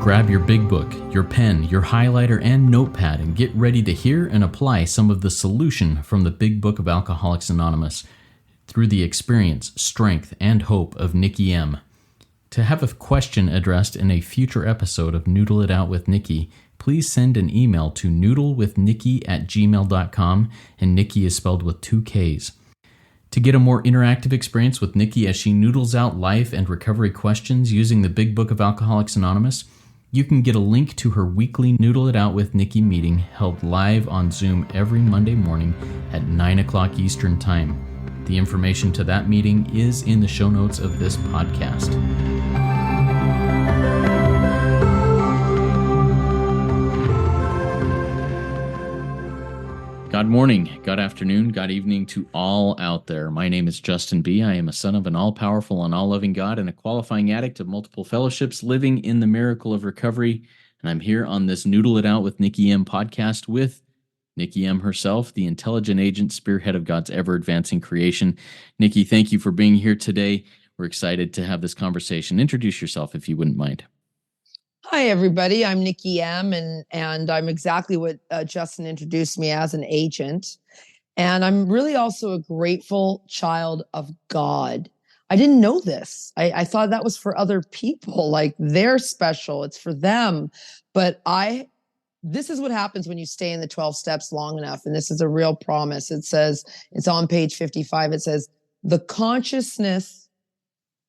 Grab your big book, your pen, your highlighter, and notepad and get ready to hear and apply some of the solution from the Big Book of Alcoholics Anonymous through the experience, strength, and hope of Nikki M. To have a question addressed in a future episode of Noodle It Out with Nikki, please send an email to noodlewithnikki@gmail.com, and Nikki is spelled with 2 Ks. To get a more interactive experience with Nikki as she noodles out life and recovery questions using the Big Book of Alcoholics Anonymous, you can get a link to her weekly Noodle It Out with Nikki meeting held live on Zoom every Monday morning at 9 o'clock Eastern Time. The information to that meeting is in the show notes of this podcast. God morning, God afternoon, God evening to all out there. My name is Justin B. I am a son of an all-powerful and all-loving God and a qualifying addict of multiple fellowships living in the miracle of recovery. And I'm here on this Noodle It Out with Nikki M podcast with Nikki M herself, the intelligent agent, spearhead of God's ever-advancing creation. Nikki, thank you for being here today. We're excited to have this conversation. Introduce yourself if you wouldn't mind. Hi, everybody. I'm Nikki M, and I'm exactly what Justin introduced me as, an agent. And I'm really also a grateful child of God. I didn't know this. I thought that was for other people, like they're special. It's for them. But this is what happens when you stay in the 12 steps long enough. And this is a real promise. It says, it's on page 55. It says, the consciousness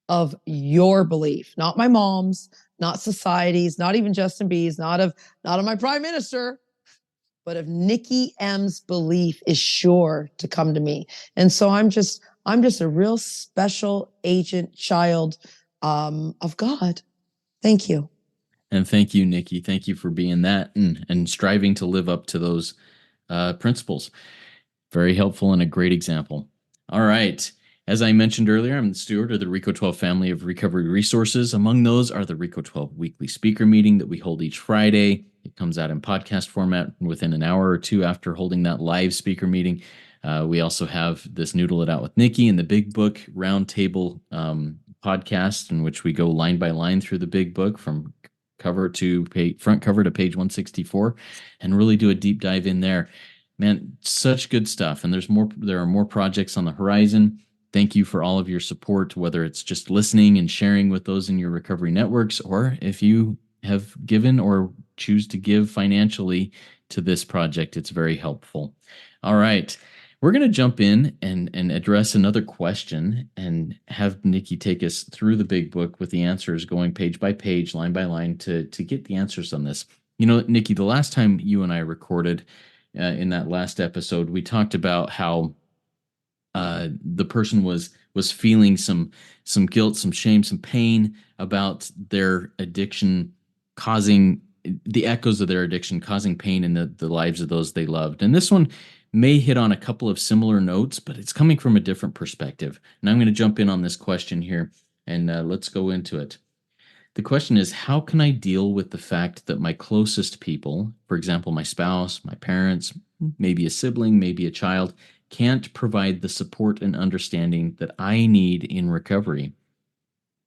of your belief, not my mom's, not society's, not even Justin B's, not of my prime minister, but of Nikki M's belief is sure to come to me. And so I'm just a real special agent child of God. Thank you. And thank you, Nikki. Thank you for being that and striving to live up to those principles. Very helpful and a great example. All right. As I mentioned earlier, I'm the steward of the RICO 12 family of recovery resources. Among those are the RICO 12 weekly speaker meeting that we hold each Friday. It comes out in podcast format within an hour or two after holding that live speaker meeting. We also have this Noodle It Out with Nikki and the Big Book Roundtable podcast, in which we go line by line through the Big Book from front cover to page 164 and really do a deep dive in there. Man, such good stuff. And there are more projects on the horizon. Thank you for all of your support, whether it's just listening and sharing with those in your recovery networks, or if you have given or choose to give financially to this project, it's very helpful. All right. We're going to jump in and address another question and have Nikki take us through the Big Book with the answers, going page by page, line by line to get the answers on this. You know, Nikki, the last time you and I recorded in that last episode, we talked about how the person was feeling some guilt, some shame, some pain about their addiction causing the echoes of their addiction, causing pain in the lives of those they loved. And this one may hit on a couple of similar notes, but it's coming from a different perspective. And I'm going to jump in on this question here and let's go into it. The question is, how can I deal with the fact that my closest people, for example, my spouse, my parents, maybe a sibling, maybe a child, can't provide the support and understanding that I need in recovery?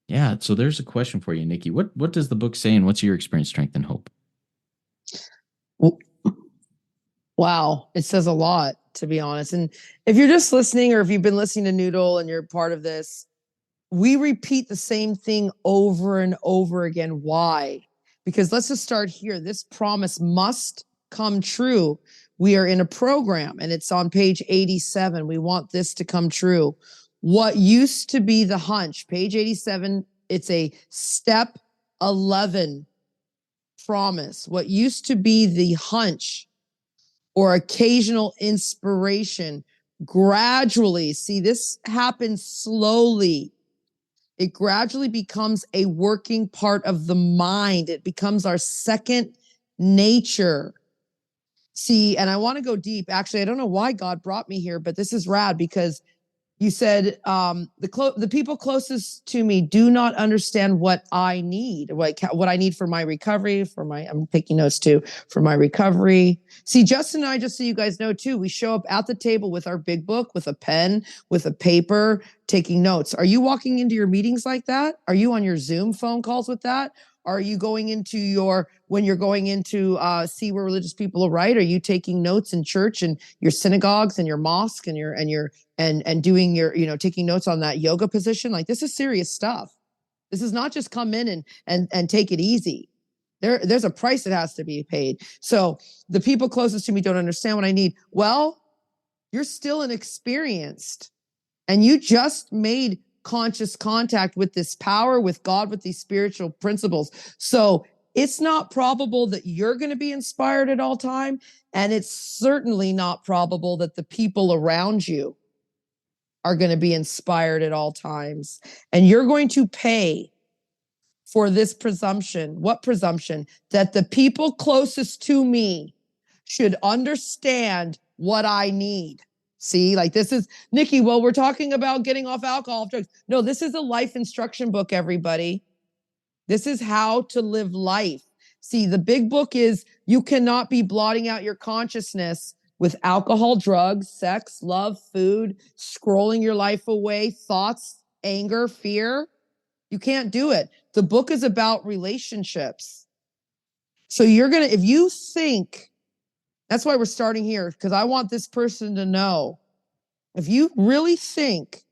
Yeah, so there's a question for you, Nikki. What does the book say, and what's your experience, strength, and hope? Wow, it says a lot, to be honest. And if you're just listening, or if you've been listening to Noodle and you're part of this, we repeat the same thing over and over again. Why? Because let's just start here. This promise must come true. We are in a program and it's on page 87. We want this to come true. What used to be the hunch, page 87, it's a step 11 promise. What used to be the hunch or occasional inspiration gradually, see, this happens slowly. It gradually becomes a working part of the mind. It becomes our second nature. See, and I want to go deep. Actually, I don't know why God brought me here, but this is rad because you said the people closest to me do not understand what I need, what I need for my recovery, I'm taking notes too, for my recovery. See, Justin and I, just so you guys know too, we show up at the table with our big book, with a pen, with a paper, taking notes. Are you walking into your meetings like that? Are you on your Zoom phone calls with that? Are you going into when you're going into see where religious people are right? Are you taking notes in church and your synagogues and your mosque and and doing your, taking notes on that yoga position? Like, this is serious stuff. This is not just come in and take it easy. There's a price that has to be paid. So the people closest to me don't understand what I need. Well, you're still inexperienced, and you just made conscious contact with this power, with God, with these spiritual principles. So it's not probable that you're going to be inspired at all time. And it's certainly not probable that the people around you are going to be inspired at all times. And you're going to pay for this presumption. What presumption? That the people closest to me should understand what I need. See, like, this is, Nikki, well, we're talking about getting off alcohol, drugs. No, this is a life instruction book, everybody. This is how to live life. See, the big book is you cannot be blotting out your consciousness with alcohol, drugs, sex, love, food, scrolling your life away, thoughts, anger, fear. You can't do it. The book is about relationships. So if you think, that's why we're starting here, because I want this person to know, if you really think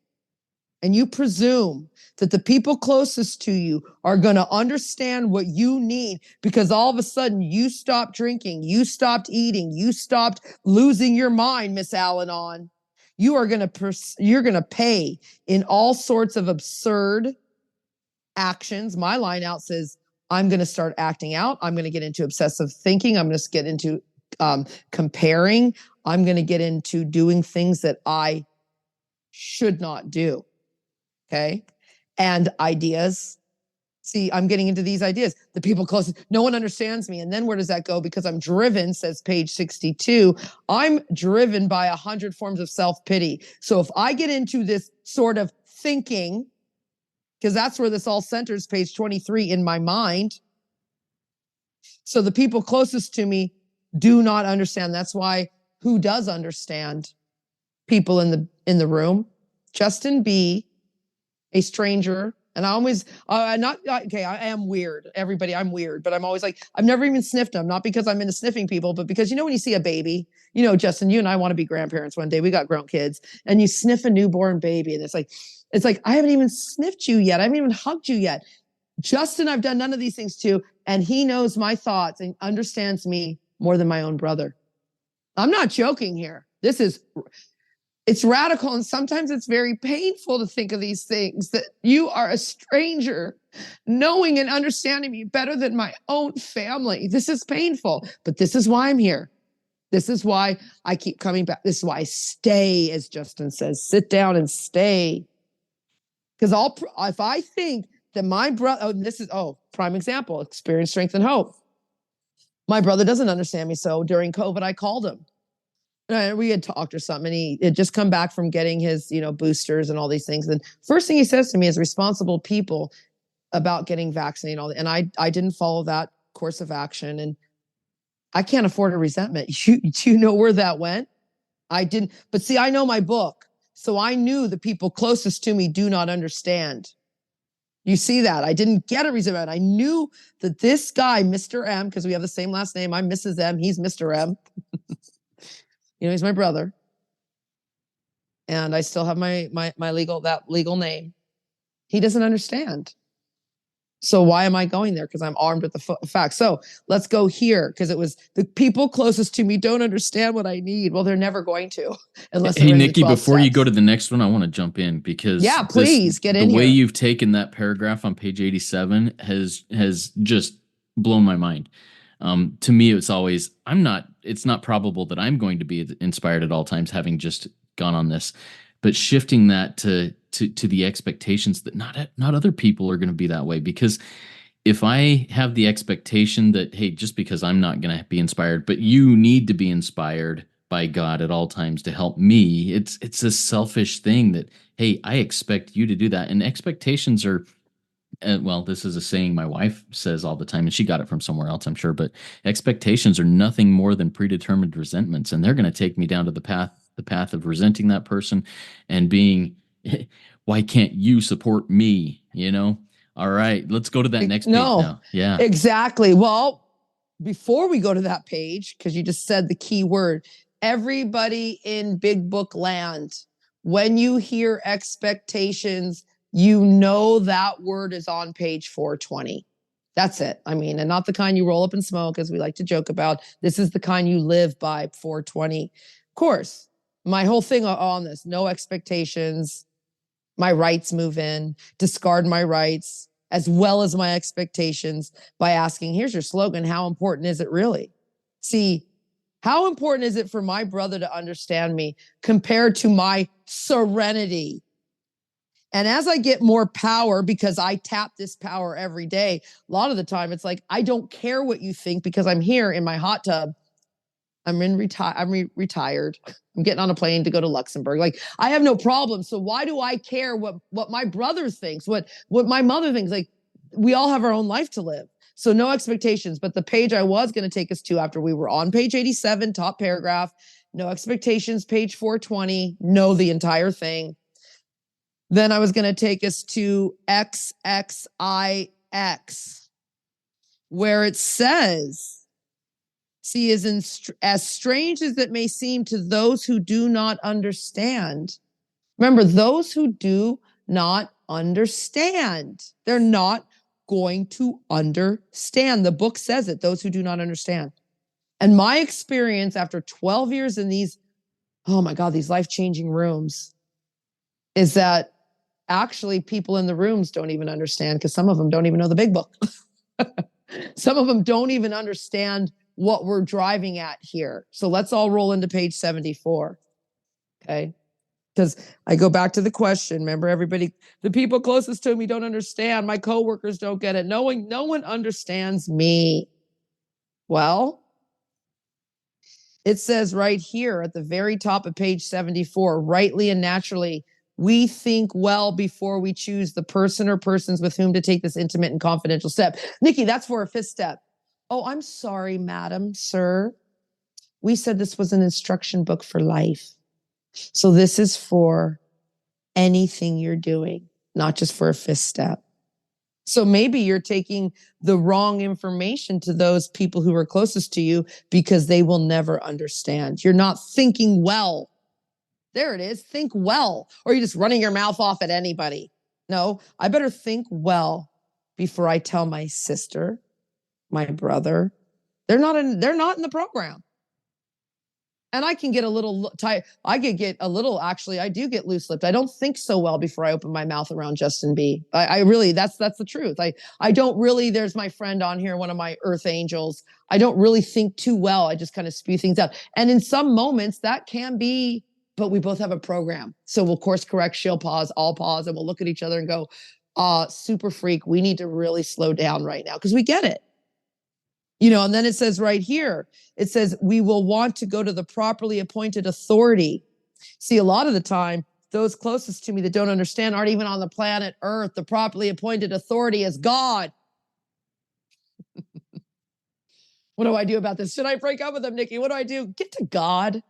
and you presume that the people closest to you are going to understand what you need, because all of a sudden you stopped drinking, you stopped eating, you stopped losing your mind, Miss Al-Anon, you're going to pay in all sorts of absurd actions. My line out says, I'm going to start acting out. I'm going to get into obsessive thinking. I'm going to get into comparing. I'm going to get into doing things that I should not do. Okay. And ideas. See, I'm getting into these ideas. The people closest, no one understands me. And then where does that go? Because I'm driven, says page 62. I'm driven by 100 forms of self-pity. So if I get into this sort of thinking, because that's where this all centers, page 23, in my mind. So the people closest to me do not understand. That's why, who does understand? People in the room. Justin B, a stranger, and I always, I am weird. Everybody, I'm weird, but I'm always like, I've never even sniffed them, not because I'm into sniffing people, but because, when you see a baby, Justin, you and I want to be grandparents one day. We got grown kids, and you sniff a newborn baby, and it's like, I haven't even sniffed you yet. I haven't even hugged you yet. Justin, I've done none of these things too, and he knows my thoughts and understands me more than my own brother. I'm not joking here. It's radical, and sometimes it's very painful to think of these things, that you are a stranger knowing and understanding me better than my own family. This is painful, but this is why I'm here. This is why I keep coming back. This is why I stay, as Justin says, sit down and stay. Because if I think that my brother, prime example, experience, strength, and hope. My brother doesn't understand me. So during COVID, I called him. We had talked or something, and he had just come back from getting his, boosters and all these things. And first thing he says to me is responsible people about getting vaccinated. And I didn't follow that course of action. And I can't afford a resentment. Do you know where that went? I didn't. But see, I know my book. So I knew the people closest to me do not understand. You see that? I didn't get a resentment. I knew that this guy, Mr. M, because we have the same last name. I'm Mrs. M. He's Mr. M. He's my brother. And I still have my legal name. He doesn't understand. So why am I going there? Because I'm armed with the facts. So let's go here, because it was the people closest to me don't understand what I need. Well, they're never going to. Unless hey, Nikki, before you go to the next one, I want to jump in, because please get in here. The way here. you've taken that paragraph on page 87 has just blown my mind. To me, it's always, it's not probable that I'm going to be inspired at all times, having just gone on this, but shifting that to the expectations that not other people are going to be that way. Because if I have the expectation that, hey, just because I'm not going to be inspired, but you need to be inspired by God at all times to help me, it's a selfish thing that, hey, I expect you to do that. And expectations are, this is a saying my wife says all the time, and she got it from somewhere else, I'm sure, but expectations are nothing more than predetermined resentments, and they're going to take me down to the path of resenting that person and being, why can't you support me? All right, let's go to that next page No, now. Yeah. exactly. Well, before we go to that page, because you just said the key word, everybody in big book land, when you hear expectations, you know that word is on page 420. That's it. I mean, and not the kind you roll up and smoke, as we like to joke about. This is the kind you live by, 420. Of course, my whole thing on this, no expectations, my rights move in, discard my rights, as well as my expectations by asking, here's your slogan, how important is it really? See, how important is it for my brother to understand me compared to my serenity? And as I get more power, because I tap this power every day, a lot of the time it's like, I don't care what you think because I'm here in my hot tub. I'm retired. I'm getting on a plane to go to Luxembourg. Like, I have no problem. So why do I care what my brother thinks, what my mother thinks? Like, we all have our own life to live. So no expectations. But the page I was going to take us to after we were on page 87, top paragraph, no expectations, page 420, know the entire thing. Then I was going to take us to XXIX, where it says, see, as strange as it may seem to those who do not understand. Remember, those who do not understand, they're not going to understand. The book says it, those who do not understand. And my experience after 12 years in these, oh my God, these life-changing rooms, is that actually people in the rooms don't even understand, because some of them don't even know the big book. Some of them don't even understand what we're driving at here. So let's all roll into page 74. Okay. Because I go back to the question. Remember, everybody, the people closest to me don't understand. My coworkers don't get it. No one understands me. Well, it says right here at the very top of page 74, rightly and naturally, we think well before we choose the person or persons with whom to take this intimate and confidential step. Nikki, that's for a fifth step. Oh, I'm sorry, madam, sir. We said this was an instruction book for life. So this is for anything you're doing, not just for a fifth step. So maybe you're taking the wrong information to those people who are closest to you because they will never understand. You're not thinking well. There it is. Think well. Or you're just running your mouth off at anybody. No, I better think well before I tell my sister, my brother. They're not in the program. And I can get a little tight. I do get loose-lipped. I don't think so well before I open my mouth around Justin B. I really, that's the truth. I don't really, there's my friend on here, one of my earth angels. I don't really think too well. I just kind of spew things out. And in some moments that can be, but we both have a program. So we'll course correct, she'll pause, I'll pause, and we'll look at each other and go, super freak, we need to really slow down right now because we get it. And then it says right here, it says, we will want to go to the properly appointed authority. See, a lot of the time, those closest to me that don't understand aren't even on the planet Earth. The properly appointed authority is God. What do I do about this? Should I break up with them, Nikki? What do I do? Get to God.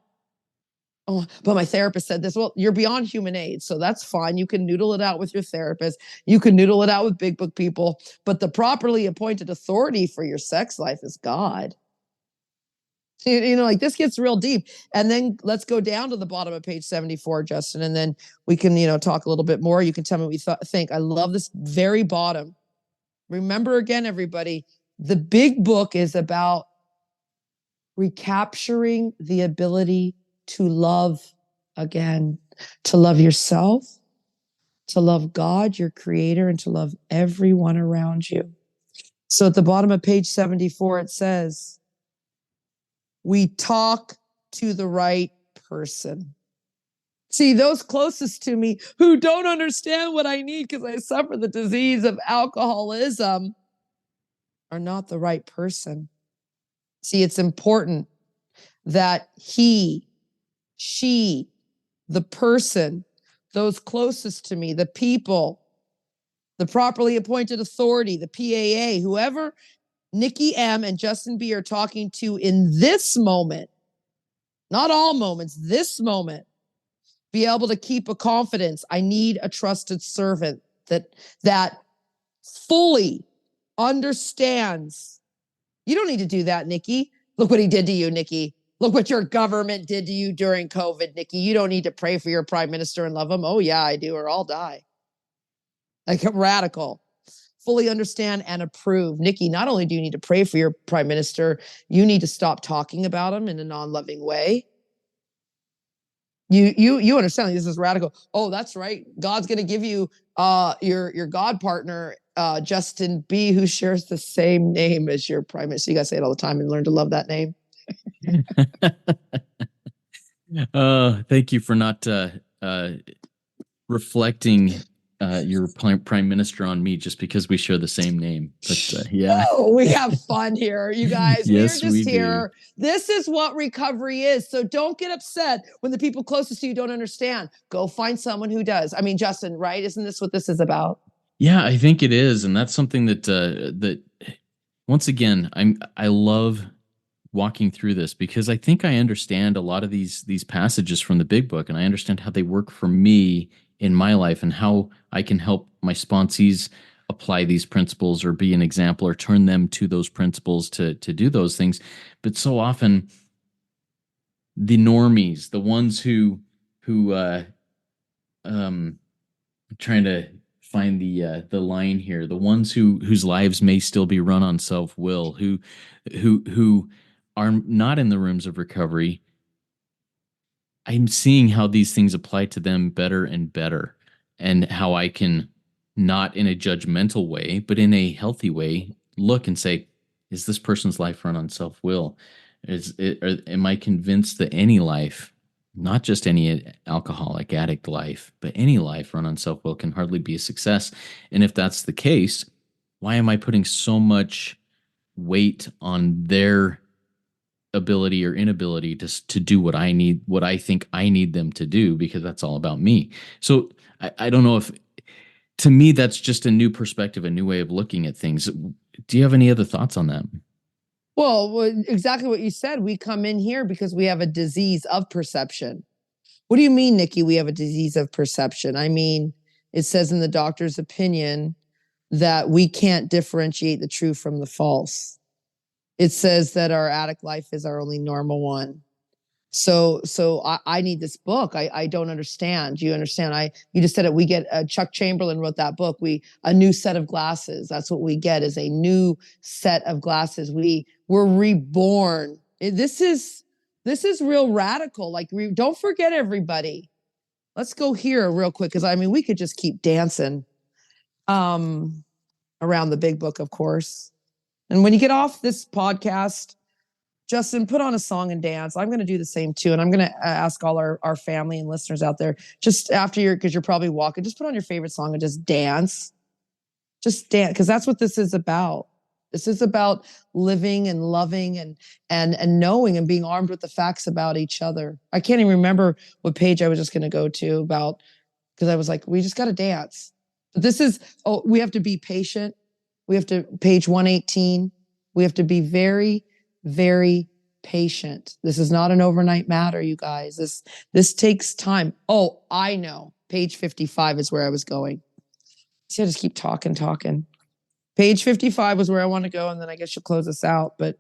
Oh, but my therapist said this. Well, you're beyond human aid, so that's fine. You can noodle it out with your therapist. You can noodle it out with big book people. But the properly appointed authority for your sex life is God. Like this gets real deep. And then let's go down to the bottom of page 74, Justin, and then we can, talk a little bit more. You can tell me what you think. I love this very bottom. Remember again, everybody, the big book is about recapturing the ability to love again, to love yourself, to love God, your creator, and to love everyone around you. So at the bottom of page 74, it says, we talk to the right person. See, those closest to me who don't understand what I need because I suffer the disease of alcoholism are not the right person. See, it's important that he, she, the person, those closest to me, the people, the properly appointed authority, the PAA, whoever Nikki M and Justin B are talking to in this moment, not all moments, this moment, be able to keep a confidence. I need a trusted servant that fully understands. You don't need to do that, Nikki. Look what he did to you, Nikki. Look what your government did to you during COVID, Nikki. You don't need to pray for your prime minister and love him. Oh, yeah, I do, or I'll die. Like a radical. Fully understand and approve. Nikki, not only do you need to pray for your prime minister, you need to stop talking about him in a non-loving way. You understand, like, this is radical. Oh, that's right. God's going to give you your God partner, Justin B, who shares the same name as your prime minister. You got to say it all the time and learn to love that name. Thank you for not reflecting your prime minister on me just because we share the same name. But yeah. Oh, we have fun here, you guys. Yes, we are just we here. do. This is what recovery is. So don't get upset when the people closest to you don't understand. Go find someone who does. I mean, Justin, right? Isn't this what this is about? Yeah, I think it is, and that's something that once again, I love walking through this because I think I understand a lot of these passages from the big book, and I understand how they work for me in my life and how I can help my sponsees apply these principles or be an example or turn them to those principles to do those things. But so often the normies, the ones who trying to find the line here, the ones whose lives may still be run on self-will, who are not in the rooms of recovery, I'm seeing how these things apply to them better and better, and how I can, not in a judgmental way, but in a healthy way, look and say, is this person's life run on self-will? Am I convinced that any life, not just any alcoholic addict life, but any life run on self-will can hardly be a success? And if that's the case, why am I putting so much weight on their ability or inability to do what I need, what I think I need them to do, because that's all about me? So I don't know if, to me, that's just a new perspective, a new way of looking at things. Do you have any other thoughts on that? Well, exactly what you said. We come in here because we have a disease of perception. What do you mean, Nikki? We have a disease of perception. I mean, it says in the doctor's opinion that we can't differentiate the true from the false. It says that our addict life is our only normal one. So I need this book. I don't understand. Do you understand? You just said it. We get Chuck Chamberlain wrote that book. A new set of glasses. That's what we get, is a new set of glasses. We're reborn. This is real radical. Like, don't forget, everybody. Let's go here real quick, because I mean, we could just keep dancing around the big book, of course. And when you get off this podcast, Justin, put on a song and dance. I'm going to do the same too. And I'm going to ask all our family and listeners out there, just after because you're probably walking, just put on your favorite song and just dance. Just dance, because that's what this is about. This is about living and loving and knowing and being armed with the facts about each other. I can't even remember what page I was just going to go to about, because I was like, we just got to dance. But this is, we have to be patient. We have to, page 118, we have to be very, very patient. This is not an overnight matter, you guys. This takes time. Oh, I know. Page 55 is where I was going. See, I just keep talking. Page 55 was where I want to go, and then I guess you'll close us out. But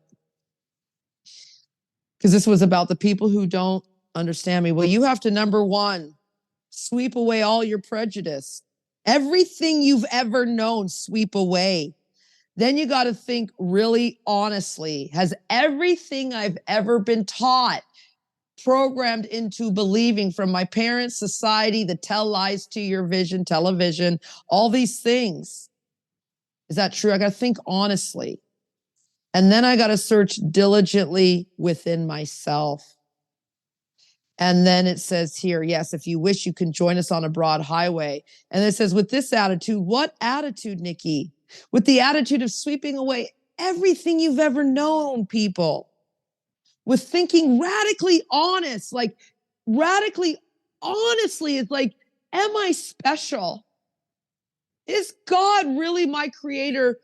because this was about the people who don't understand me. Well, you have to, number one, sweep away all your prejudice. Everything you've ever known, sweep away. Then you got to think really honestly. Has everything I've ever been taught, programmed into believing from my parents, society, that tell lies to your vision, television, all these things, is that true? I got to think honestly. And then I got to search diligently within myself. And then it says here, yes, if you wish, you can join us on a broad highway. And it says, with this attitude, what attitude, Nikki? With the attitude of sweeping away everything you've ever known, people. With thinking radically honest, like radically honestly, it's like, am I special? Is God really my creator?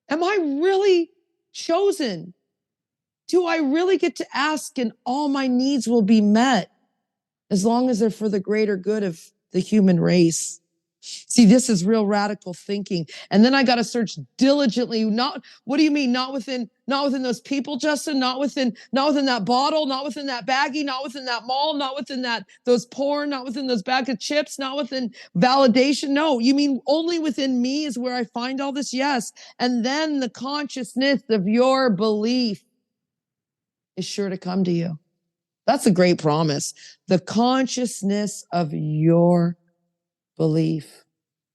Am I really chosen? Do I really get to ask and all my needs will be met, as long as they're for the greater good of the human race? See, this is real radical thinking. And then I got to search diligently. Not, what do you mean? Not within those people, Justin, not within that bottle, not within that baggie, not within that mall, not within those porn, not within those bag of chips, not within validation. No, you mean only within me is where I find all this? Yes. And then the consciousness of your belief is sure to come to you. That's a great promise. The consciousness of your belief,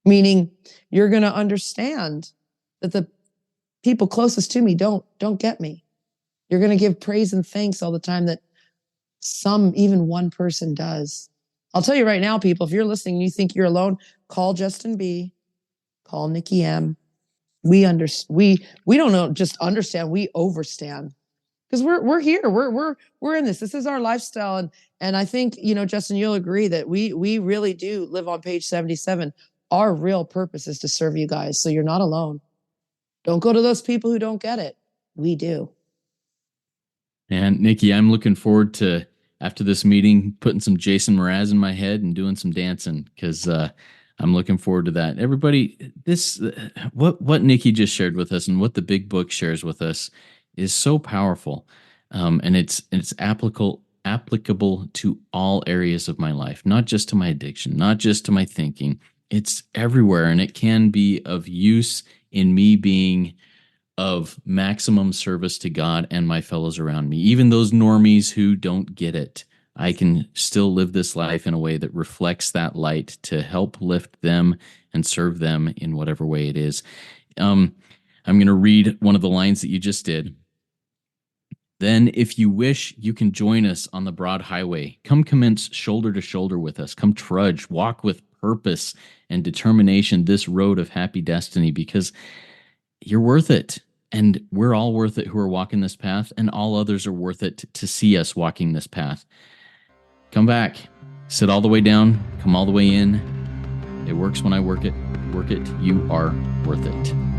meaning you're going to understand that the people closest to me don't get me. You're going to give praise and thanks all the time that even one person does. I'll tell you right now, people, if you're listening and you think you're alone, call Justin B, call Nikki M. We don't just understand, we overstand. Because we're here, we're in this. This is our lifestyle, and I think, Justin, you'll agree that we really do live on page 77. Our real purpose is to serve you guys, so you're not alone. Don't go to those people who don't get it. We do. And Nikki, I'm looking forward to, after this meeting, putting some Jason Mraz in my head and doing some dancing, because I'm looking forward to that. Everybody, what Nikki just shared with us and what the big book shares with us is so powerful, and it's applicable to all areas of my life, not just to my addiction, not just to my thinking. It's everywhere, and it can be of use in me being of maximum service to God and my fellows around me. Even those normies who don't get it, I can still live this life in a way that reflects that light to help lift them and serve them in whatever way it is. I'm going to read one of the lines that you just did. Then, if you wish, you can join us on the broad highway. Come commence shoulder to shoulder with us. Come trudge, walk with purpose and determination this road of happy destiny, because you're worth it. And we're all worth it who are walking this path, and all others are worth it to see us walking this path. Come back, sit all the way down, come all the way in. It works when I work it. Work it. You are worth it.